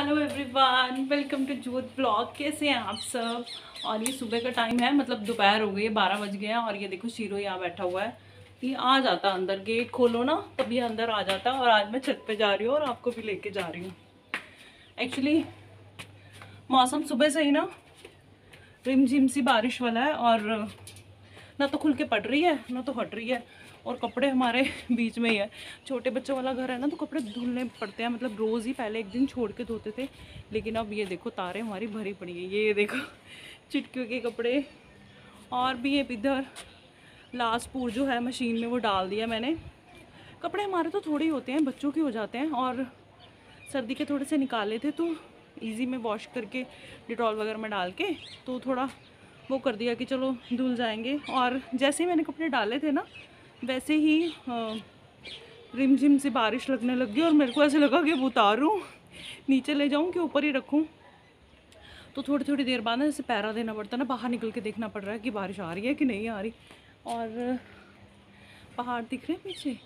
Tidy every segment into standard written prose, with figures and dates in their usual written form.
Hello everyone, welcome to jute blog. कैसे हैं आप सब। और ये सुबह का टाइम है, मतलब दोपहर हो गई है, 12 बज गए हैं। और ये देखो शीरो यहाँ बैठा हुआ है। ये आ जाता अंदर, गेट खोलो ना तब ये अंदर आ जाता। और आज मैं छत पे जा रही हूँ और आपको भी लेके जा रही हूँ। एक्चुअली मौसम सुबह से ही ना रिमझिम सी बारिश वाला है, और ना तो खुल के पड़ रही है ना तो हट रही है। और कपड़े हमारे बीच में ही है, छोटे बच्चों वाला घर है ना, तो कपड़े धुलने पड़ते हैं। मतलब रोज़ ही पहले एक दिन छोड़ के धोते थे, लेकिन अब ये देखो तारे हमारी भरी पड़ी है। ये देखो चिटकियों के कपड़े। और भी ये इधर लास्ट पूर जो है मशीन में वो डाल दिया मैंने। कपड़े हमारे तो थोड़े ही होते हैं, बच्चों के हो जाते हैं। और सर्दी के थोड़े से निकाले थे तो इजी में वॉश करके डिटॉल वगैरह में डाल के तो थोड़ा वो कर दिया कि चलो धुल जाएंगे। और जैसे ही मैंने कपड़े डाले थे ना, वैसे ही रिमझिम से बारिश लगने लग गई। और मेरे को ऐसे लगा कि वो उतारूँ, नीचे ले जाऊँ कि ऊपर ही रखूँ। तो थोड़ी थोड़ी देर बाद ना जैसे पैरा देना पड़ता है ना, बाहर निकल के देखना पड़ रहा है कि बारिश आ रही है कि नहीं आ रही। और पहाड़ दिख रहे हैं पीछे,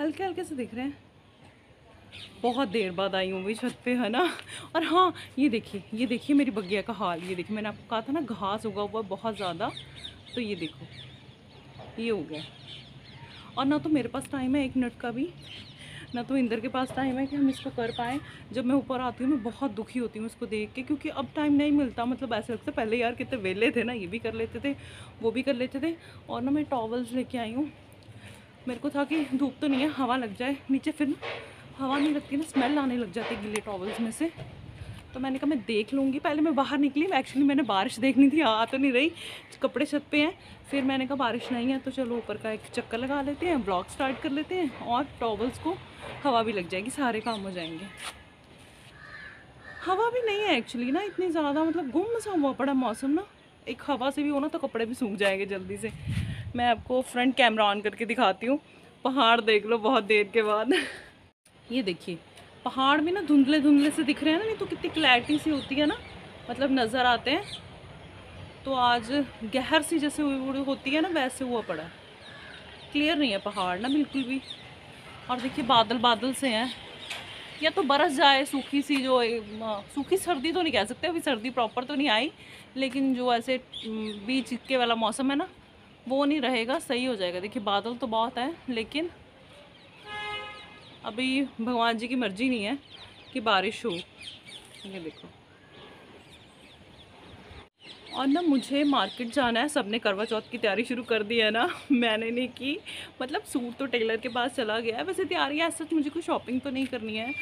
हल्के हल्के से दिख रहे हैं। बहुत देर बाद आई हूँ भाई छत पे, है ना। और हाँ, ये देखिए मेरी बगिया का हाल। ये देखिए, मैंने आपको कहा था ना घास उगा हुआ बहुत ज़्यादा। तो ये देखो ये हो गया। और ना तो मेरे पास टाइम है 1 मिनट का भी, ना तो इंदर के पास टाइम है कि हम इसको कर पाएँ। जब मैं ऊपर आती हूँ मैं बहुत दुखी होती हूँ इसको देख के, क्योंकि अब टाइम नहीं मिलता। मतलब ऐसा लगता है पहले यार कितने वेले थे ना, ये भी कर लेते थे वो भी कर लेते थे। और ना मैं टॉवल्स लेके आई हूँ। मेरे को था कि धूप तो नहीं है, हवा लग जाए नीचे, फिर ना हवा नहीं लगती ना, स्मेल आने लग जाती है गीले टॉवल्स में से। तो मैंने कहा मैं देख लूँगी। पहले मैं बाहर निकली, एक्चुअली मैंने बारिश देखनी थी, आ तो नहीं रही, कपड़े छत पे हैं। फिर मैंने कहा बारिश नहीं है तो चलो ऊपर का एक चक्कर लगा लेते हैं, ब्लॉग स्टार्ट कर लेते हैं, और टॉवल्स को हवा भी लग जाएगी, सारे काम हो जाएंगे। हवा भी नहीं है एक्चुअली ना इतनी ज़्यादा, मतलब गुम सा हुआ पड़ा मौसम ना। एक हवा से भी हो ना तो कपड़े भी सूख जाएंगे जल्दी से। मैं आपको फ्रंट कैमरा ऑन करके दिखाती हूँ। पहाड़ देख लो बहुत देर के बाद। ये देखिए पहाड़ भी ना धुंधले धुंधले से दिख रहे हैं ना, नहीं तो कितनी क्लैरिटी सी होती है ना, मतलब नज़र आते हैं। तो आज गहर सी जैसे होती है ना, वैसे हुआ पड़ा है। क्लियर नहीं है पहाड़ ना बिल्कुल भी। और देखिए बादल बादल से हैं, या तो बरस जाए सूखी सी जो सूखी सर्दी तो नहीं कह सकते, अभी सर्दी प्रॉपर तो नहीं आई, लेकिन जो ऐसे बीच के वाला मौसम है ना वो नहीं रहेगा, सही हो जाएगा। देखिए बादल तो बहुत है, लेकिन अभी भगवान जी की मर्जी नहीं है कि बारिश हो। ये देखो। और ना मुझे मार्केट जाना है, सबने करवा चौथ की तैयारी शुरू कर दी है ना, मैंने नहीं की। मतलब सूट तो टेलर के पास चला गया है, वैसे तैयारी है सच, मुझे कोई शॉपिंग तो नहीं करनी है।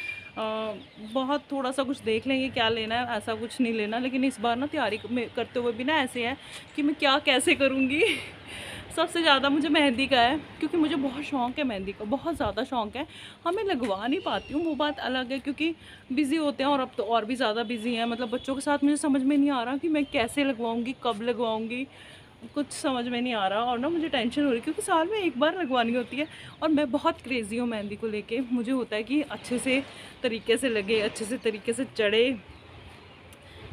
बहुत थोड़ा सा कुछ देख लेंगे क्या लेना है, ऐसा कुछ नहीं लेना। लेकिन इस बार ना तैयारी करते हुए भी ना ऐसे है कि मैं क्या कैसे करूँगी। सबसे ज़्यादा मुझे मेहंदी का है, क्योंकि मुझे बहुत शौक़ है मेहंदी का, बहुत ज़्यादा शौक़ है। हाँ मैं लगवा नहीं पाती हूँ, वो बात अलग है, क्योंकि बिज़ी होते हैं, और अब तो और भी ज़्यादा बिज़ी हैं। मतलब बच्चों के साथ मुझे समझ में नहीं आ रहा कि मैं कैसे लगवाऊँगी, कब लगवाऊँगी, कुछ समझ में नहीं आ रहा। और ना मुझे टेंशन हो रही है, क्योंकि साल में एक बार लगवानी होती है। और मैं बहुत क्रेज़ी हूँ मेहंदी को लेके, मुझे होता है कि अच्छे से तरीके से लगे, अच्छे से तरीके से चढ़े,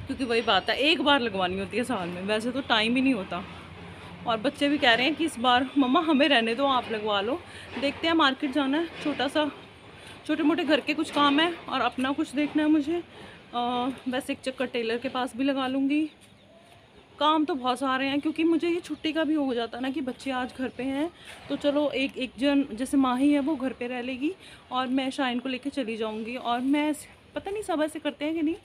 क्योंकि वही बात है एक बार लगवानी होती है साल में, वैसे तो टाइम ही नहीं होता। और बच्चे भी कह रहे हैं कि इस बार मम्मा हमें रहने दो, आप लगवा लो। देखते हैं, मार्केट जाना है, छोटा सा छोटे मोटे घर के कुछ काम है और अपना कुछ देखना है मुझे। वैसे एक चक्कर टेलर के पास भी लगा लूँगी। काम तो बहुत सारे हैं, क्योंकि मुझे ये छुट्टी का भी हो जाता ना कि बच्चे आज घर पे हैं, तो चलो एक एक जन जैसे माही है वो घर पे रह लेगी, और मैं शाइन को लेके चली जाऊँगी। और मैं पता नहीं सब ऐसे करते हैं कि नहीं,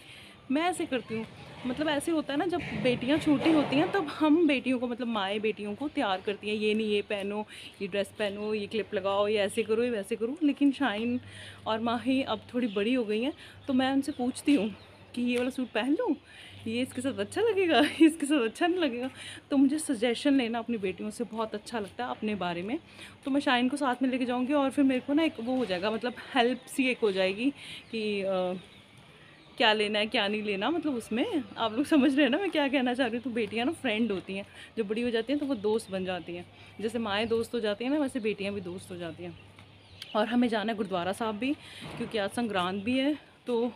मैं ऐसे करती हूँ। मतलब ऐसे होता है ना, जब बेटियां छोटी होती हैं तब हम बेटियों को, मतलब माएँ बेटियों को तैयार करती हैं, ये नहीं ये पहनो, ये ड्रेस पहनो, ये क्लिप लगाओ, ये ऐसे करो, ये वैसे करो। लेकिन शाइन और माही अब थोड़ी बड़ी हो गई हैं, तो मैं उनसे पूछती हूँ कि ये वाला सूट पहन लूँ, ये इसके साथ अच्छा लगेगा, इसके साथ अच्छा नहीं लगेगा। तो मुझे सजेशन लेना अपनी बेटियों से बहुत अच्छा लगता है अपने बारे में। तो मैं शाइन को साथ में लेके जाऊँगी, और फिर मेरे को ना एक वो हो जाएगा, मतलब हेल्प सी एक हो जाएगी कि क्या लेना है क्या नहीं लेना। मतलब उसमें आप लोग समझ रहे हैं ना मैं क्या कहना चाह रही हूँ। तो बेटियाँ ना फ्रेंड होती हैं, जब बड़ी हो जाती हैं तो वो दोस्त बन जाती हैं। जैसे माएँ दोस्त हो जाती हैं ना, वैसे बेटियाँ भी दोस्त हो जाती हैं। और हमें जाना है गुरुद्वारा साहब भी, क्योंकि आज संक्रांत भी है। तो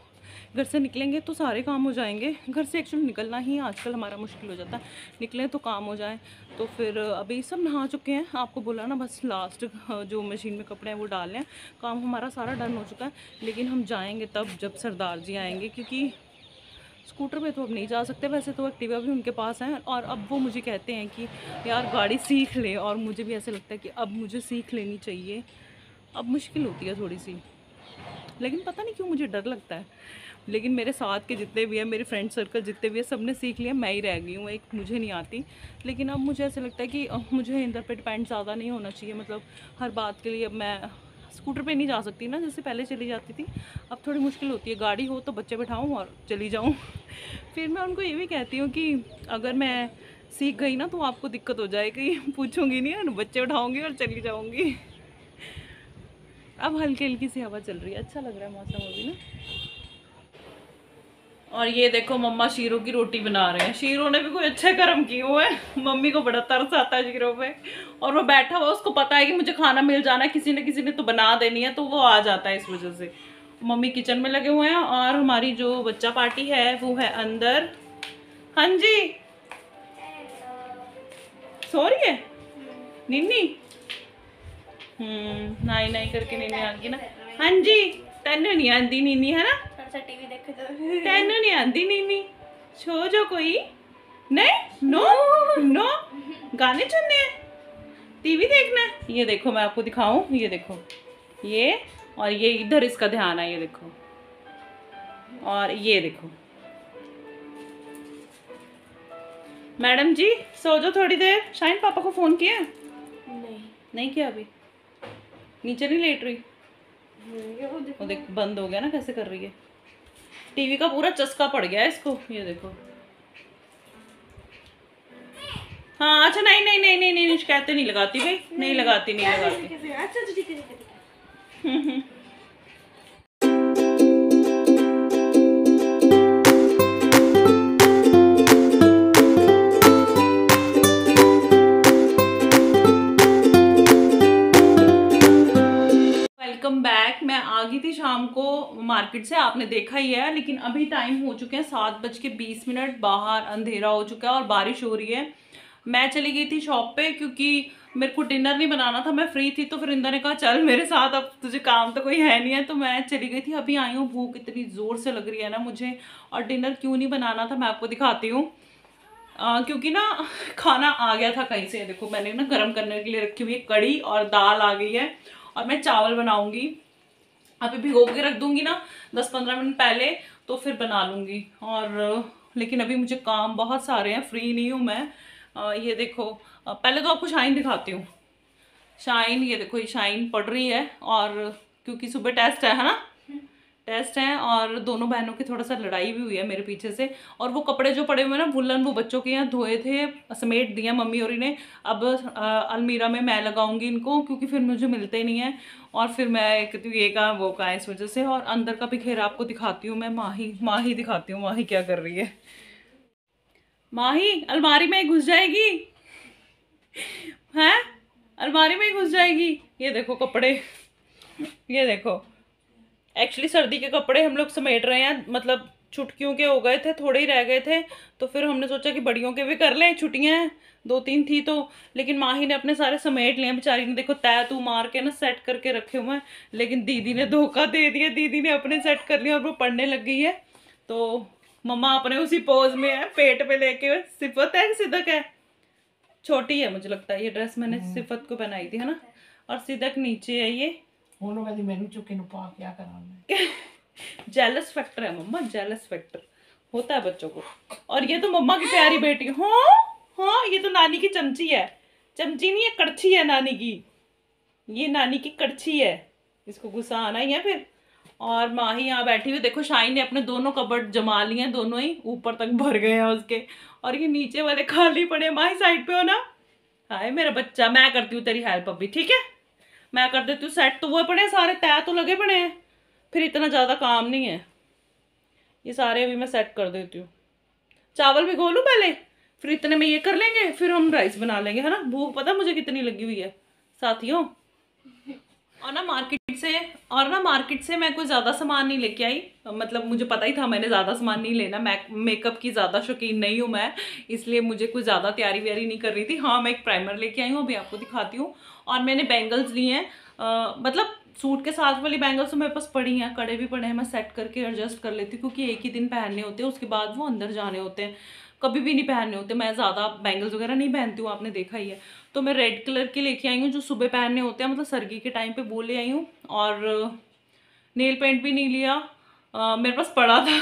घर से निकलेंगे तो सारे काम हो जाएंगे। घर से एक्चुअली निकलना ही आजकल हमारा मुश्किल हो जाता है, निकलें तो काम हो जाए। तो फिर अभी सब नहा चुके हैं, आपको बोला ना, बस लास्ट जो मशीन में कपड़े हैं वो डाल लें, काम हमारा सारा डन हो चुका है। लेकिन हम जाएंगे तब जब सरदार जी आएंगे, क्योंकि स्कूटर पे तो अब नहीं जा सकते। वैसे तो एक्टिवा भी उनके पास हैं, और अब वो मुझे कहते हैं कि यार गाड़ी सीख ले, और मुझे भी ऐसे लगता है कि अब मुझे सीख लेनी चाहिए। अब मुश्किल होती है थोड़ी सी, लेकिन पता नहीं क्यों मुझे डर लगता है। लेकिन मेरे साथ के जितने भी हैं, मेरे फ्रेंड सर्कल जितने भी हैं, सब ने सीख लिया, मैं ही रह गई हूँ एक, मुझे नहीं आती। लेकिन अब मुझे ऐसा लगता है कि मुझे इधर पे डिपेंड ज़्यादा नहीं होना चाहिए। मतलब हर बात के लिए अब मैं स्कूटर पे नहीं जा सकती ना, जैसे पहले चली जाती थी। अब थोड़ी मुश्किल होती है, गाड़ी हो तो बच्चे बैठाऊँ और चली जाऊँ। फिर मैं उनको ये भी कहती हूँ कि अगर मैं सीख गई ना तो आपको दिक्कत हो जाएगी, पूछूंगी नहीं और बच्चे उठाऊँगी और चली जाऊँगी। अब हल्की हल्की सी हवा चल रही है, अच्छा लग रहा है मौसम अभी ना। और ये देखो मम्मा शीरो की रोटी बना रहे हैं। शीरो ने भी कोई अच्छे कर्म किए हुए हैं, मम्मी को बड़ा तरस आता है शीरो पे। और वो बैठा हुआ, उसको पता है कि मुझे खाना मिल जाना है, किसी न किसी ने तो बना देनी है, तो वो आ जाता है इस वजह से। मम्मी किचन में लगे हुए हैं, और हमारी जो बच्चा पार्टी है वो है अंदर। हाँ जी, सो रही है निन्नी। नाई नाई करके नीनी आ गई ना। हाँ जी, तेनू नहीं आंदी नीनी है ना, टीवी देखे तो तेनू नहीं आंदी नीनी, सो जो कोई नहीं। नो नो, गाने सुनने हैं, टीवी देखना है। ये देखो मैं आपको दिखाऊं, ये देखो ये, और ये इधर इसका ध्यान है, ये देखो, और ये देखो। मैडम जी सो जाओ थोड़ी देर। शाइन पापा को फोन किया? नहीं किया अभी, नीचे नहीं लेट रही। वो देख बंद हो गया ना, कैसे कर रही है। टीवी का पूरा चस्का पड़ गया है इसको, ये देखो। हाँ अच्छा, नहीं नहीं नहीं नहीं नहीं, शिकायतें नहीं लगाती भाई, नहीं लगाती, नहीं लगाती। अच्छा ठीक है। Welcome back. मैं आ गई थी शाम को मार्केट से, आपने देखा ही है। लेकिन अभी टाइम हो चुके हैं 7:20, बाहर अंधेरा हो चुका है और बारिश हो रही है। मैं चली गई थी शॉप पे, क्योंकि मेरे को डिनर नहीं बनाना था, मैं फ्री थी। तो फिर इंदा ने कहा चल मेरे साथ, अब तुझे काम तो कोई है नहीं है। तो मैं चली गई थी, अभी आई हूँ। भूख इतनी ज़ोर से लग रही है ना मुझे, और डिनर क्यों नहीं बनाना था मैं आपको दिखाती हूँ। क्योंकि ना खाना आ गया था कहीं से। देखो मैंने ना गर्म करने के लिए रखी हुई है कड़ी, और दाल आ गई है, और मैं चावल बनाऊंगी। अभी भिगो के रख दूंगी ना 10-15 मिनट पहले, तो फिर बना लूंगी। और लेकिन अभी मुझे काम बहुत सारे हैं, फ्री नहीं हूँ मैं। ये देखो, पहले तो आपको शाइन दिखाती हूँ। शाइन, ये देखो, ये शाइन पढ़ रही है, और क्योंकि सुबह टेस्ट है ना, टेस्ट हैं, और दोनों बहनों की थोड़ा सा लड़ाई भी हुई है मेरे पीछे से। और वो कपड़े जो पड़े हुए ना वुलन, वो बच्चों के यहाँ धोए थे, समेट दिया मम्मी और इन्हें। अब अलमीरा में मैं लगाऊंगी इनको, क्योंकि फिर मुझे मिलते नहीं है। और फिर मैं कहती हूँ ये कहाँ वो कहाँ, इस वजह से। और अंदर का भी खेर आपको दिखाती हूँ मैं। माही दिखाती हूँ, माही क्या कर रही है। माही अलमारी में घुस जाएगी है, अलमारी में ही घुस जाएगी। ये देखो कपड़े, ये देखो। एक्चुअली सर्दी के कपड़े हम लोग समेट रहे हैं, मतलब छुट्टियों के हो गए थे, थोड़े ही रह गए थे। तो फिर हमने सोचा कि बड़ियों के भी कर लें, छुट्टियां हैं 2-3 थी तो। लेकिन माही ने अपने सारे समेट लिए, बेचारी ने देखो तय तू मार के ना सेट करके रखे हुए हैं। लेकिन दीदी ने धोखा दे दिया, दीदी ने अपने सेट कर लिया और वो पढ़ने लग गई है। तो मम्मा अपने उसी पोज में है, पेट पे लेके। सिफत है कि सिदक है? छोटी है मुझे लगता है ये ड्रेस, मैंने सिफत को पहनाई थी है ना। और सिदक नीचे है ये। जेलस फैक्टर है मम्मा, जेलस फैक्टर होता है बच्चों को। और ये तो मम्मा की प्यारी बेटी। हाँ हाँ, ये तो नानी की चमची है। चमची नहीं है, कड़छी है नानी की, ये नानी की कड़छी है। इसको गुस्सा आना ही है फिर। और माही यहाँ बैठी हुई, देखो शाइन ने अपने दोनों कबर्ड जमा लिए हैं, दोनों ही ऊपर तक भर गए हैं उसके। और ये नीचे वाले खाली पड़े। माही साइड पे हो ना। हाय मेरा बच्चा, मैं करती हूँ तेरी हेल्प अभी, ठीक है? मैं कर देती हूँ सेट। तो वो पड़े सारे, तय तो लगे पड़े हैं, फिर इतना ज़्यादा काम नहीं है। ये सारे अभी मैं सेट कर देती हूँ। चावल भिगो लूँ पहले, फिर इतने में ये कर लेंगे, फिर हम राइस बना लेंगे, है ना। भूख पता मुझे कितनी लगी हुई है साथियों। और ना मार्केट से मैं कुछ ज़्यादा सामान नहीं लेके आई। मतलब मुझे पता ही था मैंने ज़्यादा सामान नहीं लेना। मेकअप की ज़्यादा शौकीन नहीं हूँ मैं, इसलिए मुझे कुछ ज़्यादा तैयारी व्यारी नहीं कर रही थी। हाँ, मैं एक प्राइमर लेके आई हूँ, अभी आपको दिखाती हूँ। और मैंने बैंगल्स ली हैं, मतलब सूट के साथ वाली बैंगल्स तो मेरे पास पड़ी हैं, कड़े भी पड़े हैं, मैं सेट करके एडजस्ट कर लेती हूँ क्योंकि एक ही दिन पहनने होते हैं, उसके बाद वो अंदर जाने होते हैं, कभी भी नहीं पहनने होते। मैं ज़्यादा बैंगल्स वगैरह नहीं पहनती हूँ, आपने देखा ही है। तो मैं रेड कलर के लेके आई हूँ जो सुबह पहनने होते हैं, मतलब सर्दी के टाइम पे वो ले आई हूँ। और नेल पेंट भी नहीं लिया, मेरे पास पड़ा था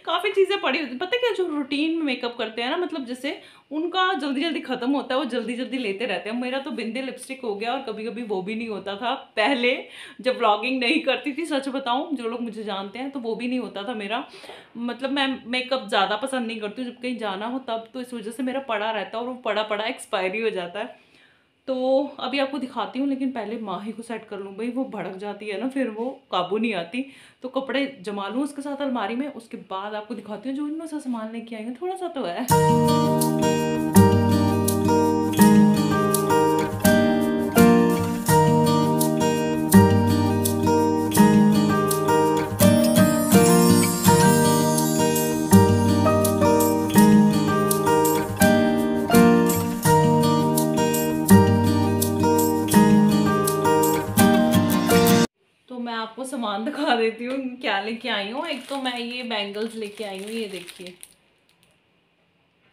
काफ़ी चीज़ें पड़ी होती। पता है क्या, जो रूटीन में मेकअप करते हैं ना, मतलब जैसे उनका जल्दी जल्दी ख़त्म होता है, वो जल्दी जल्दी लेते रहते हैं। मेरा तो बिंदी लिपस्टिक हो गया, और कभी कभी वो भी नहीं होता था पहले, जब व्लॉगिंग नहीं करती थी। सच बताऊं, जो लोग मुझे जानते हैं, तो वो भी नहीं होता था मेरा। मतलब मैं मेकअप ज़्यादा पसंद नहीं करती हूँ, जब कहीं जाना हो तब, तो इस वजह से मेरा पड़ा रहता है, और वो पड़ा पड़ा एक्सपायरी हो जाता है। तो अभी आपको दिखाती हूँ, लेकिन पहले माही को सेट कर लूँ भाई, वो भड़क जाती है ना, फिर वो काबू नहीं आती। तो कपड़े जमा लूँ उसके साथ अलमारी में, उसके बाद आपको दिखाती हूँ जो इनमें सा सामान लेके आई हूँ। थोड़ा सा तो है। तो मैं आपको सामान दिखा देती हूँ क्या लेके आई हूँ। एक तो मैं ये बैंगल्स लेके आई हूँ, ये देखिए,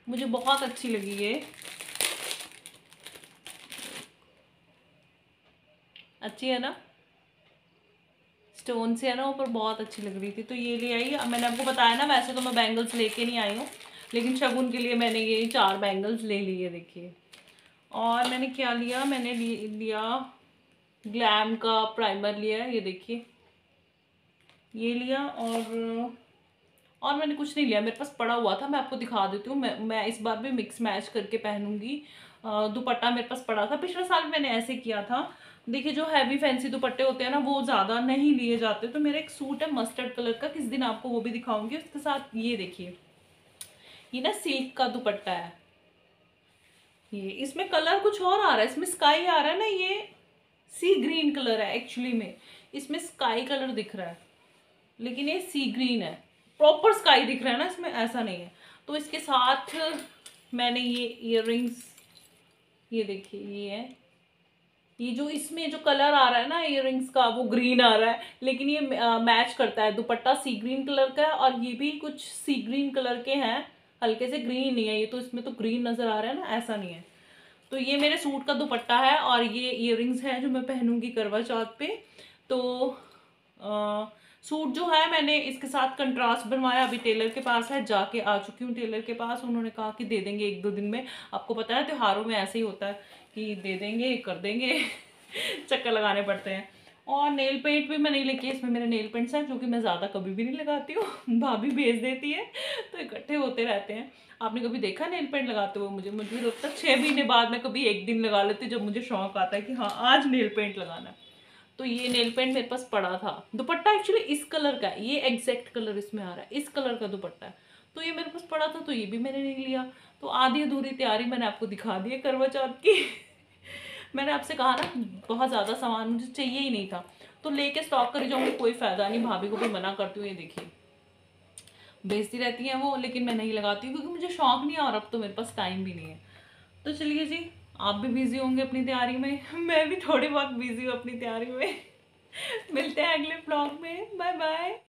मुझे बहुत अच्छी लगी ये, अच्छी है ना, स्टोन से है ना ऊपर, बहुत अच्छी लग रही थी, तो ये ले आई। अब मैंने आपको बताया ना, वैसे तो मैं बैंगल्स लेके नहीं आई हूँ, लेकिन शगुन के लिए मैंने ये 4 बैंगल्स ले लिए, देखिए। और मैंने क्या लिया, मैंने लिया ग्लैम का प्राइमर लिया है, ये देखिए, ये लिया। और मैंने कुछ नहीं लिया, मेरे पास पड़ा हुआ था, मैं आपको दिखा देती हूँ। मैं इस बार भी मिक्स मैच करके पहनूंगी। दुपट्टा मेरे पास पड़ा था, पिछले साल मैंने ऐसे किया था। देखिए, जो हैवी फैंसी दुपट्टे होते हैं ना, वो ज़्यादा नहीं लिए जाते। तो मेरा एक सूट है मस्टर्ड कलर का, किस दिन आपको वो भी दिखाऊंगी। उसके साथ ये देखिए, ये ना सिल्क का दुपट्टा है, ये इसमें कलर कुछ और आ रहा है, इसमें स्काई आ रहा है ना, ये सी ग्रीन कलर है एक्चुअली में, इसमें स्काई कलर दिख रहा है, लेकिन ये सी ग्रीन है, प्रॉपर स्काई दिख रहा है ना इसमें, ऐसा नहीं है। तो इसके साथ मैंने ये इयररिंग्स, ये देखिए, ये है, ये जो इसमें जो कलर आ रहा है ना इयररिंग्स का, वो ग्रीन आ रहा है, लेकिन ये मैच करता है, दुपट्टा सी ग्रीन कलर का है, और ये भी कुछ सी ग्रीन कलर के हैं, हल्के से ग्रीन नहीं है ये, तो इसमें तो ग्रीन नजर आ रहा है ना, ऐसा नहीं है। तो ये मेरे सूट का दुपट्टा है, और ये इयररिंग्स हैं जो मैं पहनूंगी करवा चौथ पे। तो सूट जो है मैंने इसके साथ कंट्रास्ट बनवाया, अभी टेलर के पास है, जाके आ चुकी हूँ टेलर के पास। उन्होंने कहा कि दे देंगे 1-2 दिन में। आपको पता है त्योहारों में ऐसे ही होता है कि दे देंगे, कर देंगे चक्कर लगाने पड़ते हैं। और नेल पेंट भी मैं नहीं लेके, इसमें मेरे नेल पेंट्स हैं जो कि मैं ज़्यादा कभी भी नहीं लगाती हूँ भाभी भेज देती है, तो इकट्ठे होते रहते हैं। आपने कभी देखा नेल पेंट लगाते हुए? मुझे भी लगता है 6 महीने बाद मैं कभी एक दिन लगा लेती, जब मुझे शौक आता है कि हाँ आज नेल पेंट लगाना है। तो ये नेल पेंट मेरे पास पड़ा था। दुपट्टा एक्चुअली इस कलर का है, ये एग्जैक्ट कलर इसमें आ रहा है, इस कलर का दुपट्टा है। तो ये मेरे पास पड़ा था, तो ये भी मैंने नहीं लिया। तो आधी अधूरी तैयारी मैंने आपको दिखा दी है करवा चौथ की मैंने आपसे कहा ना, बहुत ज़्यादा सामान मुझे चाहिए ही नहीं था, तो लेके स्टॉक करी जाऊँगी, कोई फ़ायदा नहीं। भाभी को भी मना करती हूँ, ये देखिए बेचती रहती हैं वो, लेकिन मैं नहीं लगाती हूँ क्योंकि मुझे शौक नहीं है, और अब तो मेरे पास टाइम भी नहीं है। तो चलिए जी, आप भी बिजी होंगे अपनी तैयारी में, मैं भी थोड़ी बहुत बिजी हूँ अपनी तैयारी में मिलते हैं अगले ब्लॉग में, बाय बाय।